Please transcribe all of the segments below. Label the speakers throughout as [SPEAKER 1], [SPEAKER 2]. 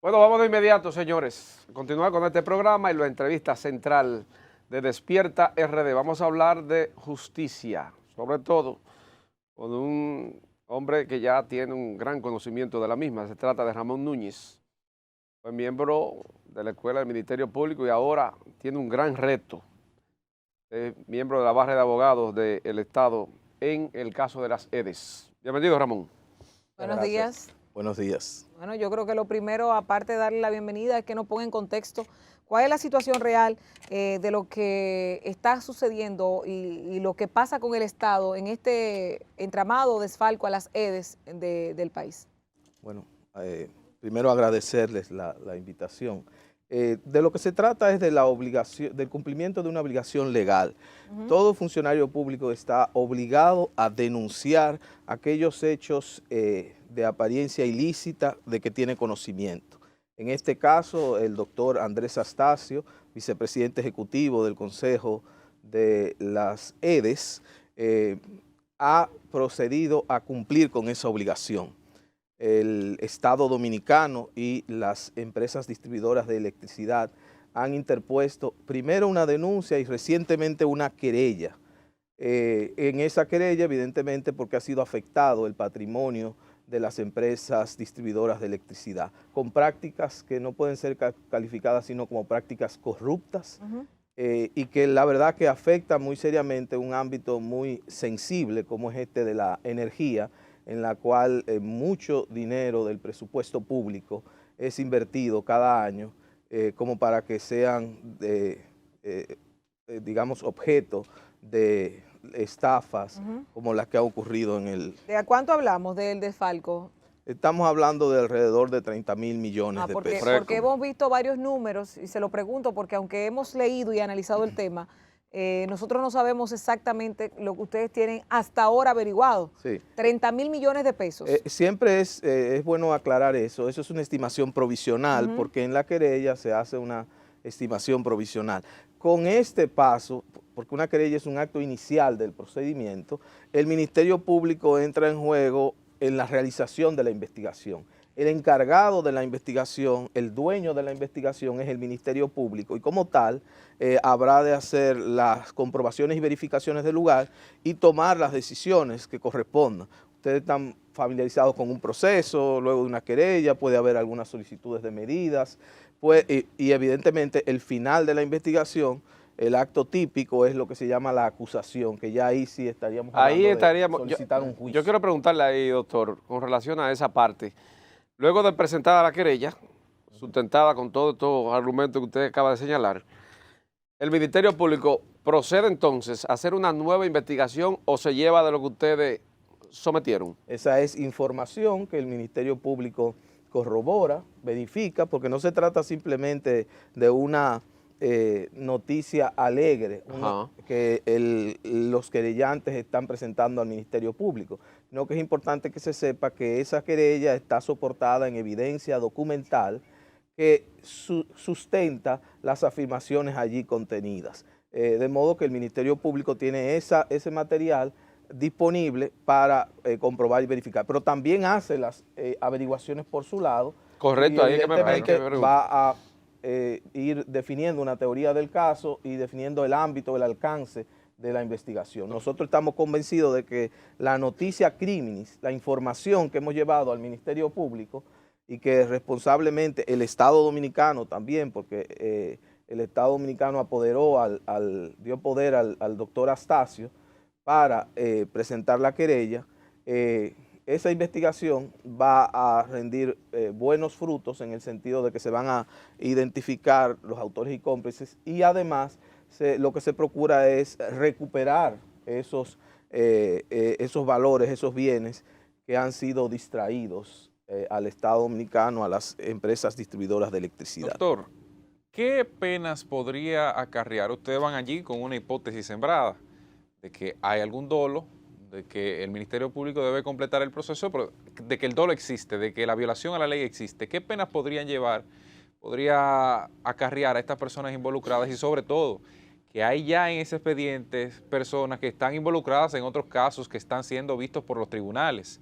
[SPEAKER 1] Bueno, vamos de inmediato, señores. Continuar con este programa y la entrevista central de Despierta RD. Vamos a hablar de justicia, sobre todo con un hombre que ya tiene un gran conocimiento de la misma. Se trata de Ramón Núñez. Fue miembro de la Escuela del Ministerio Público y ahora tiene un gran reto. Es miembro de la barra de abogados del Estado en el caso de las EDES. Bienvenido, Ramón.
[SPEAKER 2] Buenos días.
[SPEAKER 3] Buenos días.
[SPEAKER 2] Bueno, yo creo que lo primero, aparte de darle la bienvenida, es que nos ponga en contexto cuál es la situación real de lo que está sucediendo y lo que pasa con el Estado en este entramado desfalco a las EDES del país.
[SPEAKER 3] Bueno, primero agradecerles la invitación. De lo que se trata es de la obligación, del cumplimiento de una obligación legal. Todo funcionario público está obligado a denunciar aquellos hechos de apariencia ilícita de que tiene conocimiento. En este caso, el doctor Andrés Astacio, vicepresidente ejecutivo del Consejo de las EDES, ha procedido a cumplir con esa obligación. El Estado Dominicano y las empresas distribuidoras de electricidad han interpuesto primero una denuncia y recientemente una querella. En esa querella, evidentemente, porque ha sido afectado el patrimonio de las empresas distribuidoras de electricidad, con prácticas que no pueden ser calificadas sino como prácticas corruptas, y que la verdad que afecta muy seriamente un ámbito muy sensible como es este de la energía, en la cual mucho dinero del presupuesto público es invertido cada año como para que sean, digamos, objeto de estafas como las que ha ocurrido en el...
[SPEAKER 2] ¿De a cuánto hablamos del desfalco?
[SPEAKER 3] Estamos hablando de alrededor de 30.000 millones de pesos.
[SPEAKER 2] Porque hemos visto varios números, y se lo pregunto porque aunque hemos leído y analizado el tema, nosotros no sabemos exactamente lo que ustedes tienen hasta ahora averiguado.
[SPEAKER 3] Sí.
[SPEAKER 2] 30.000 millones de pesos.
[SPEAKER 3] Siempre es bueno aclarar eso. Eso es una estimación provisional, porque en la querella se hace una estimación provisional. Con este paso, porque una querella es un acto inicial del procedimiento, el Ministerio Público entra en juego en la realización de la investigación. El encargado de la investigación, el dueño de la investigación es el Ministerio Público y como tal habrá de hacer las comprobaciones y verificaciones del lugar y tomar las decisiones que correspondan. Ustedes están familiarizados con un proceso, luego de una querella, puede haber algunas solicitudes de medidas, y evidentemente el final de la investigación, el acto típico es lo que se llama la acusación, que ya ahí sí estaríamos de solicitar un juicio.
[SPEAKER 1] Yo quiero preguntarle ahí, doctor, con relación a esa parte. Luego de presentada la querella, sustentada con todos estos argumentos que usted acaba de señalar, ¿el Ministerio Público procede entonces a hacer una nueva investigación o se lleva de lo que ustedes sometieron?
[SPEAKER 3] Esa es información que el Ministerio Público corrobora, verifica, porque no se trata simplemente de una noticia alegre que los querellantes están presentando al Ministerio Público, sino que es importante que se sepa que esa querella está soportada en evidencia documental que sustenta las afirmaciones allí contenidas. De modo que el Ministerio Público tiene ese material disponible para comprobar y verificar, pero también hace las averiguaciones por su lado.
[SPEAKER 1] Correcto, ahí
[SPEAKER 3] es que va a ir definiendo una teoría del caso y definiendo el ámbito, el alcance de la investigación. Nosotros estamos convencidos de que la noticia criminis, la información que hemos llevado al Ministerio Público y que responsablemente el Estado Dominicano también, porque el Estado Dominicano dio poder al doctor Astacio para presentar la querella, esa investigación va a rendir buenos frutos en el sentido de que se van a identificar los autores y cómplices y además lo que se procura es recuperar esos valores, esos bienes que han sido distraídos al Estado Dominicano, a las empresas distribuidoras de electricidad.
[SPEAKER 4] Doctor, ¿qué penas podría acarrear? Ustedes van allí con una hipótesis sembrada de que hay algún dolo, de que el Ministerio Público debe completar el proceso, pero de que el dolo existe, de que la violación a la ley existe. ¿Qué penas podría acarrear a estas personas involucradas y sobre todo que hay ya en ese expediente personas que están involucradas en otros casos que están siendo vistos por los tribunales,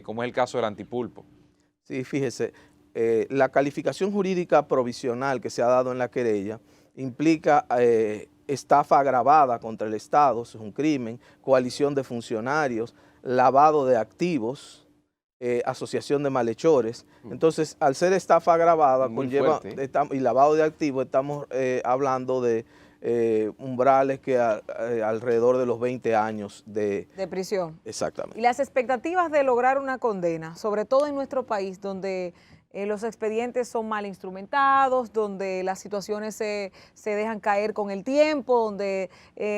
[SPEAKER 4] como es el caso del Antipulpo?
[SPEAKER 3] Sí, fíjese, la calificación jurídica provisional que se ha dado en la querella implica estafa agravada contra el Estado, eso es un crimen, coalición de funcionarios, lavado de activos, asociación de malhechores. Entonces, al ser estafa agravada conlleva, y lavado de activos, estamos hablando de umbrales que alrededor de los 20 años de
[SPEAKER 2] prisión.
[SPEAKER 3] Exactamente.
[SPEAKER 2] Y las expectativas de lograr una condena, sobre todo en nuestro país, donde los expedientes son mal instrumentados, donde las situaciones se dejan caer con el tiempo, donde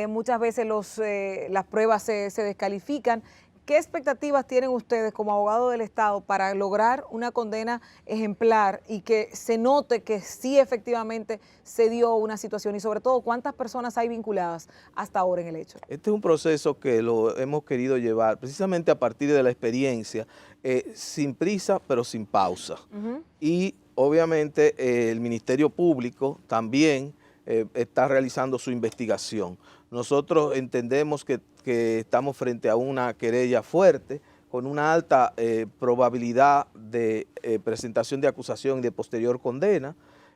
[SPEAKER 2] muchas veces las pruebas se descalifican. ¿Qué expectativas tienen ustedes como abogados del Estado para lograr una condena ejemplar y que se note que sí efectivamente se dio una situación? Y sobre todo, ¿cuántas personas hay vinculadas hasta ahora en el hecho?
[SPEAKER 3] Este es un proceso que lo hemos querido llevar precisamente a partir de la experiencia, sin prisa pero sin pausa. Y obviamente el Ministerio Público también está realizando su investigación. Nosotros entendemos que estamos frente a una querella fuerte, con una alta probabilidad de presentación de acusación y de posterior condena.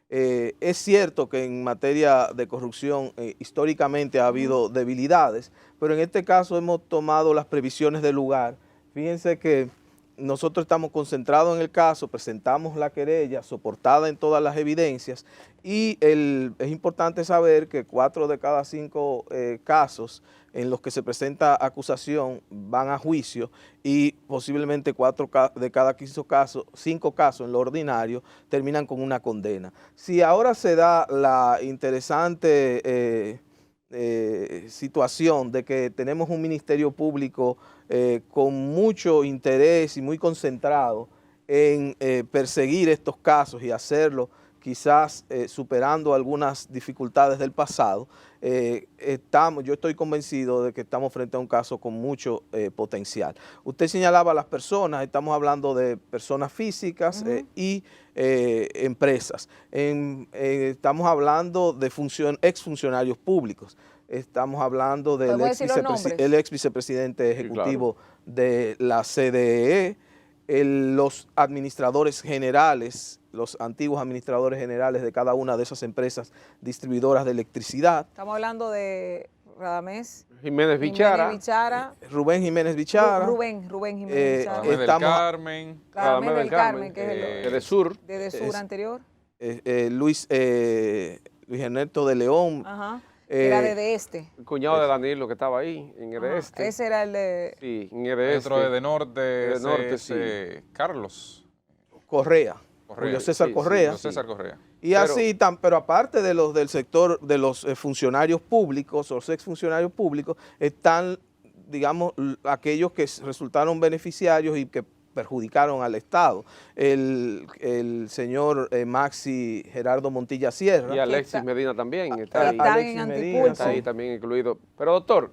[SPEAKER 3] Es cierto que en materia de corrupción históricamente ha habido debilidades, pero en este caso hemos tomado las previsiones del lugar. Fíjense que nosotros estamos concentrados en el caso, presentamos la querella soportada en todas las evidencias y es importante saber que 4 de cada 5 casos en los que se presenta acusación van a juicio y posiblemente 4 de cada 5 casos en lo ordinario terminan con una condena. Si ahora se da la interesante situación de que tenemos un Ministerio Público con mucho interés y muy concentrado en perseguir estos casos y hacerlo quizás superando algunas dificultades del pasado, yo estoy convencido de que estamos frente a un caso con mucho potencial. Usted señalaba a las personas, estamos hablando de personas físicas y empresas. Estamos hablando de exfuncionarios públicos. Estamos hablando del ex vicepresidente ejecutivo de la CDE, los administradores generales, los antiguos administradores generales de cada una de esas empresas distribuidoras de electricidad.
[SPEAKER 2] Estamos hablando de Radamés
[SPEAKER 1] Jiménez Bichara,
[SPEAKER 3] Rubén Jiménez Bichara,
[SPEAKER 2] Rubén Jiménez Bichara,
[SPEAKER 4] Radamés del Carmen,
[SPEAKER 2] Radamés del Carmen, que es
[SPEAKER 1] de Sur,
[SPEAKER 2] anterior,
[SPEAKER 3] Luis Ernesto de León.
[SPEAKER 2] Era de este.
[SPEAKER 1] El cuñado de Danilo que estaba ahí, en Este.
[SPEAKER 2] Ese era el de...
[SPEAKER 1] Sí, en Este.
[SPEAKER 4] Dentro de Norte,
[SPEAKER 1] sí.
[SPEAKER 4] Carlos
[SPEAKER 3] Julio César Correa.
[SPEAKER 4] Julio César Correa.
[SPEAKER 3] Y así, pero aparte de los del sector de los funcionarios públicos, los exfuncionarios públicos, están, digamos, aquellos que resultaron beneficiarios y que perjudicaron al Estado. El señor Maxi Gerardo Montilla Sierra.
[SPEAKER 1] Y Alexis Medina también está ahí.
[SPEAKER 2] Alexis Medina
[SPEAKER 1] está ahí también incluido. Pero doctor,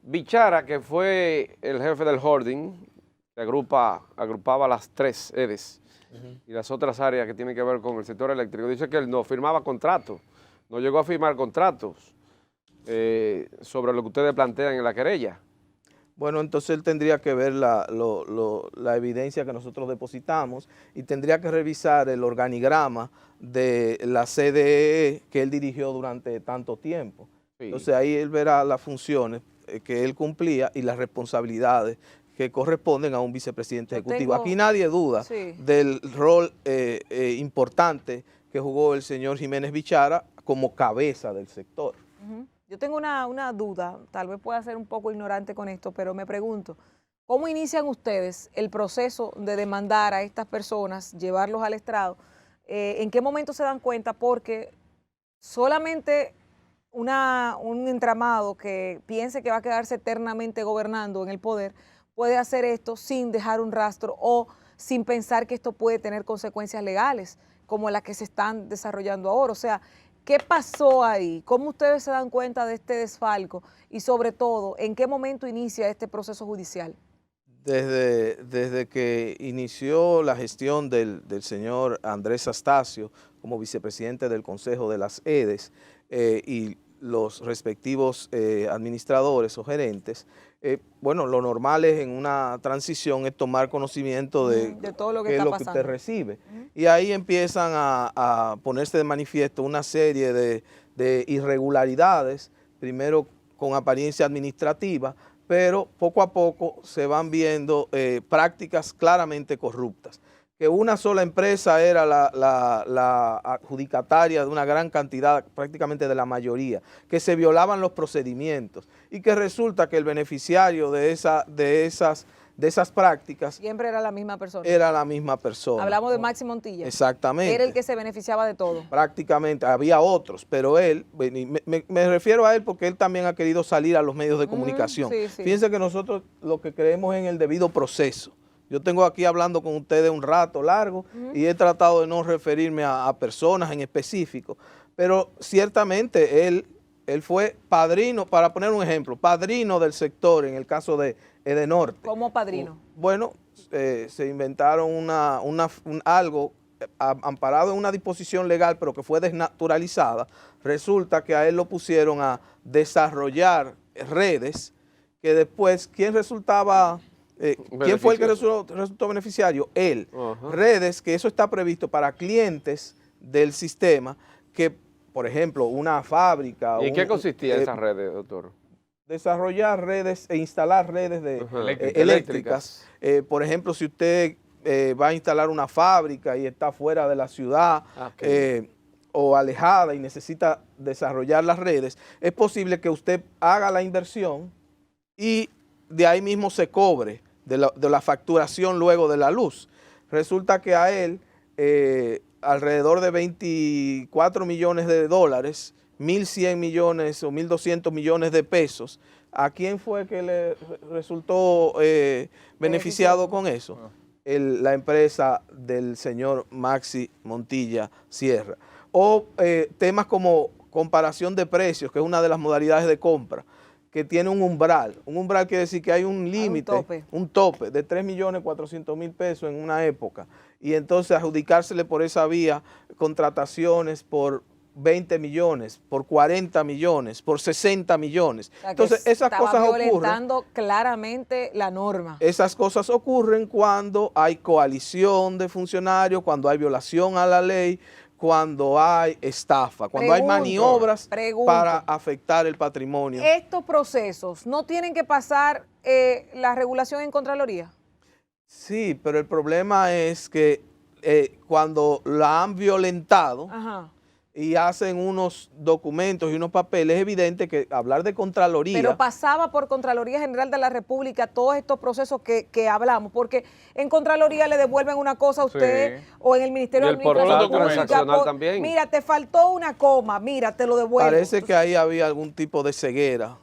[SPEAKER 1] Bichara, que fue el jefe del holding, que agrupaba las 3 EDES y las otras áreas que tienen que ver con el sector eléctrico, dice que él no firmaba contratos, no llegó a firmar contratos sobre lo que ustedes plantean en la querella.
[SPEAKER 3] Bueno, entonces él tendría que ver la evidencia que nosotros depositamos y tendría que revisar el organigrama de la CDE que él dirigió durante tanto tiempo. Sí. Entonces ahí él verá las funciones que él cumplía y las responsabilidades que corresponden a un vicepresidente ejecutivo. Aquí nadie duda del rol importante que jugó el señor Jiménez Bichara como cabeza del sector.
[SPEAKER 2] Yo tengo una duda, tal vez pueda ser un poco ignorante con esto, pero me pregunto, ¿cómo inician ustedes el proceso de demandar a estas personas, llevarlos al estrado? ¿En qué momento se dan cuenta? Porque solamente un entramado que piense que va a quedarse eternamente gobernando en el poder puede hacer esto sin dejar un rastro o sin pensar que esto puede tener consecuencias legales, como las que se están desarrollando ahora. O sea, ¿qué pasó ahí? ¿Cómo ustedes se dan cuenta de este desfalco? Y sobre todo, ¿en qué momento inicia este proceso judicial?
[SPEAKER 3] Desde que inició la gestión del señor Andrés Astacio como vicepresidente del Consejo de las EDES y los respectivos administradores o gerentes, Bueno, lo normal es en una transición es tomar conocimiento de
[SPEAKER 2] todo lo que
[SPEAKER 3] qué es
[SPEAKER 2] está
[SPEAKER 3] lo que
[SPEAKER 2] pasando.
[SPEAKER 3] usted recibe. Y ahí empiezan a ponerse de manifiesto una serie de irregularidades, primero con apariencia administrativa, pero poco a poco se van viendo prácticas claramente corruptas. Que una sola empresa era la adjudicataria de una gran cantidad, prácticamente de la mayoría, que se violaban los procedimientos y que resulta que el beneficiario de esas prácticas
[SPEAKER 2] Siempre era la misma persona.
[SPEAKER 3] era la misma persona.
[SPEAKER 2] Hablamos de Maxi Montilla.
[SPEAKER 3] Exactamente.
[SPEAKER 2] Era el que se beneficiaba de todo.
[SPEAKER 3] Prácticamente, había otros, pero él, me refiero a él porque él también ha querido salir a los medios de comunicación.
[SPEAKER 2] Sí, sí.
[SPEAKER 3] Fíjense que nosotros lo que creemos en el debido proceso. Yo tengo aquí hablando con ustedes un rato largo y he tratado de no referirme a personas en específico, pero ciertamente él fue padrino, para poner un ejemplo, padrino del sector en el caso de Edenorte.
[SPEAKER 2] ¿Cómo padrino?
[SPEAKER 3] Bueno, se inventaron algo amparado en una disposición legal, pero que fue desnaturalizada. Resulta que a él lo pusieron a desarrollar redes que después, ¿quién resultaba? ¿Quién fue el que resultó beneficiario? Él. Redes, que eso está previsto para clientes del sistema, que, por ejemplo, una fábrica.
[SPEAKER 1] ¿Y en qué consistía esas redes, doctor?
[SPEAKER 3] Desarrollar redes e instalar redes eléctricas. Por ejemplo, si usted va a instalar una fábrica y está fuera de la ciudad o alejada y necesita desarrollar las redes, es posible que usted haga la inversión y de ahí mismo se cobre de la facturación luego de la luz. Resulta que a él alrededor de 24 millones de dólares, 1.100 millones o 1.200 millones de pesos, ¿a quién fue que le resultó beneficiado con eso? La empresa del señor Maxi Montilla Sierra. O temas como comparación de precios, que es una de las modalidades de compra, que tiene un umbral. Un umbral quiere decir que hay un límite, un tope de 3.400.000 pesos en una época. Y entonces adjudicársele por esa vía contrataciones por 20 millones, por 40 millones, por 60 millones.
[SPEAKER 2] O sea,
[SPEAKER 3] entonces esas cosas ocurren.
[SPEAKER 2] Violentando claramente la norma.
[SPEAKER 3] Esas cosas ocurren cuando hay coalición de funcionarios, cuando hay violación a la ley, cuando hay estafa, cuando hay maniobras para afectar el patrimonio.
[SPEAKER 2] ¿Estos procesos no tienen que pasar la regulación en Contraloría?
[SPEAKER 3] Sí, pero el problema es que cuando la han violentado y hacen unos documentos y unos papeles, es evidente que hablar de Contraloría...
[SPEAKER 2] Pero pasaba por Contraloría General de la República todos estos procesos que hablamos, porque en Contraloría le devuelven una cosa a usted o en el Ministerio de Administración
[SPEAKER 1] Pública también.
[SPEAKER 2] Mira, te faltó una coma, mira, te lo devuelvo.
[SPEAKER 3] Parece que ahí había algún tipo de ceguera.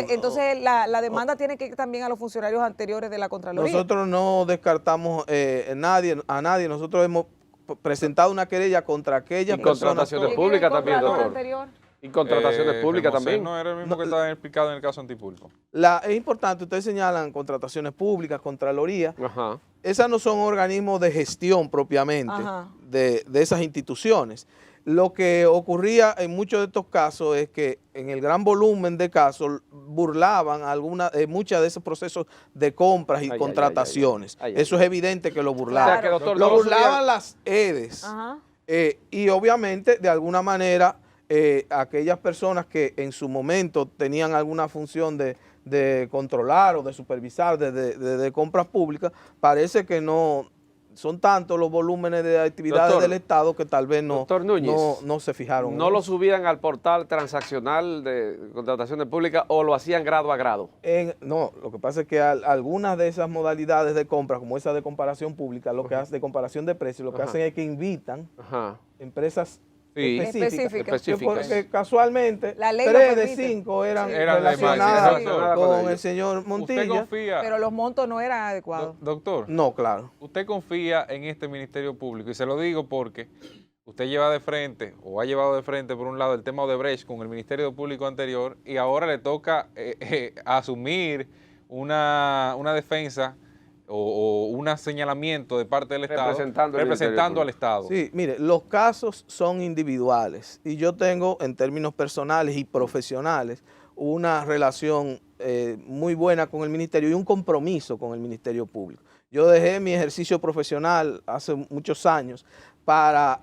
[SPEAKER 2] Entonces la demanda tiene que ir también a los funcionarios anteriores de la Contraloría.
[SPEAKER 3] Nosotros no descartamos a nadie, nosotros hemos presentado una querella contra aquellas personas.
[SPEAKER 1] Y contrataciones públicas también, doctor. Y contrataciones públicas también.
[SPEAKER 4] No era el mismo que estaba explicado en el caso Antipulpo.
[SPEAKER 3] Es importante, ustedes señalan contrataciones públicas, Contraloría. Esas no son organismos de gestión propiamente de esas instituciones. Lo que ocurría en muchos de estos casos es que en el gran volumen de casos burlaban muchos de esos procesos de compras y contrataciones. Eso es evidente que lo burlaban. Lo burlaban las EDES. Y obviamente, de alguna manera, aquellas personas que en su momento tenían alguna función de controlar o de supervisar de compras públicas, parece que no son tantos los volúmenes de actividades del Estado que tal vez no se fijaron.
[SPEAKER 1] ¿No lo subían al portal transaccional de contrataciones públicas o lo hacían grado a grado?
[SPEAKER 3] No, lo que pasa es que algunas de esas modalidades de compra, como esa de comparación pública, lo que hace de comparación de precios, lo que hacen es que invitan empresas específicas. Porque casualmente 3 de 5 eran relacionadas con el señor Montilla.
[SPEAKER 4] ¿Usted confía?
[SPEAKER 2] Pero los montos no eran adecuados.
[SPEAKER 4] Doctor.
[SPEAKER 3] No, claro.
[SPEAKER 4] ¿Usted confía en este Ministerio Público? Y se lo digo porque usted lleva de frente, o ha llevado de frente por un lado el tema Odebrecht con el Ministerio Público anterior, y ahora le toca asumir una defensa o un señalamiento de parte del Estado representando al Estado.
[SPEAKER 3] Sí, mire, los casos son individuales y yo tengo en términos personales y profesionales una relación muy buena con el ministerio y un compromiso con el Ministerio Público. Yo dejé mi ejercicio profesional hace muchos años para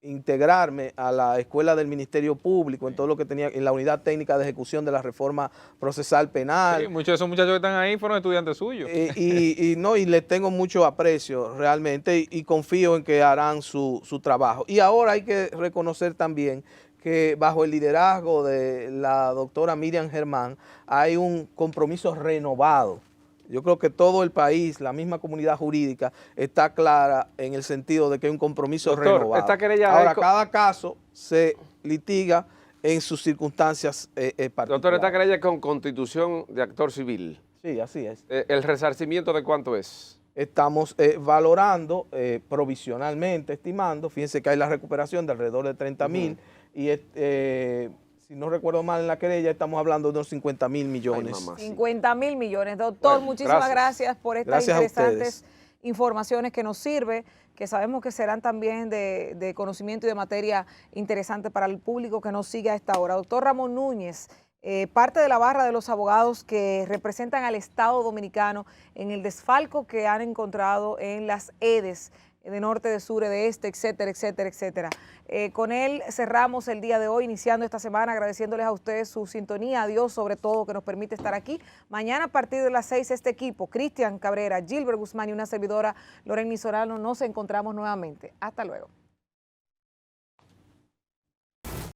[SPEAKER 3] integrarme a la escuela del Ministerio Público en todo lo que tenía, en la unidad técnica de ejecución de la reforma procesal penal.
[SPEAKER 4] Sí, muchos de esos muchachos que están ahí fueron estudiantes suyos.
[SPEAKER 3] Y les tengo mucho aprecio realmente y confío en que harán su trabajo. Y ahora hay que reconocer también que bajo el liderazgo de la doctora Miriam Germán hay un compromiso renovado. Yo creo que todo el país, la misma comunidad jurídica, está clara en el sentido de que hay un compromiso renovado.
[SPEAKER 1] Esta querella
[SPEAKER 3] ahora, cada caso se litiga en sus circunstancias particulares.
[SPEAKER 1] Doctor, esta querella es con constitución de actor civil.
[SPEAKER 3] Sí, así es.
[SPEAKER 1] ¿El resarcimiento de cuánto es?
[SPEAKER 3] Estamos valorando provisionalmente, estimando, fíjense que hay la recuperación de alrededor de 30.000 y si no recuerdo mal en la querella estamos hablando de unos 50.000 millones.
[SPEAKER 2] 50.000 millones. Doctor,
[SPEAKER 1] Bueno,
[SPEAKER 2] muchísimas gracias por estas
[SPEAKER 3] Gracias a
[SPEAKER 2] interesantes informaciones que nos sirve, que sabemos que serán también de conocimiento y de materia interesante para el público que nos sigue a esta hora. Doctor Ramón Núñez, parte de la barra de los abogados que representan al Estado Dominicano en el desfalco que han encontrado en las EDES, de norte, de sur, de este, etcétera, etcétera, etcétera. Con él cerramos el día de hoy, iniciando esta semana, agradeciéndoles a ustedes su sintonía, a Dios sobre todo, que nos permite estar aquí. Mañana a partir de las 6, este equipo, Cristian Cabrera, Gilbert Guzmán y una servidora, Loren Misorano, nos encontramos nuevamente. Hasta luego.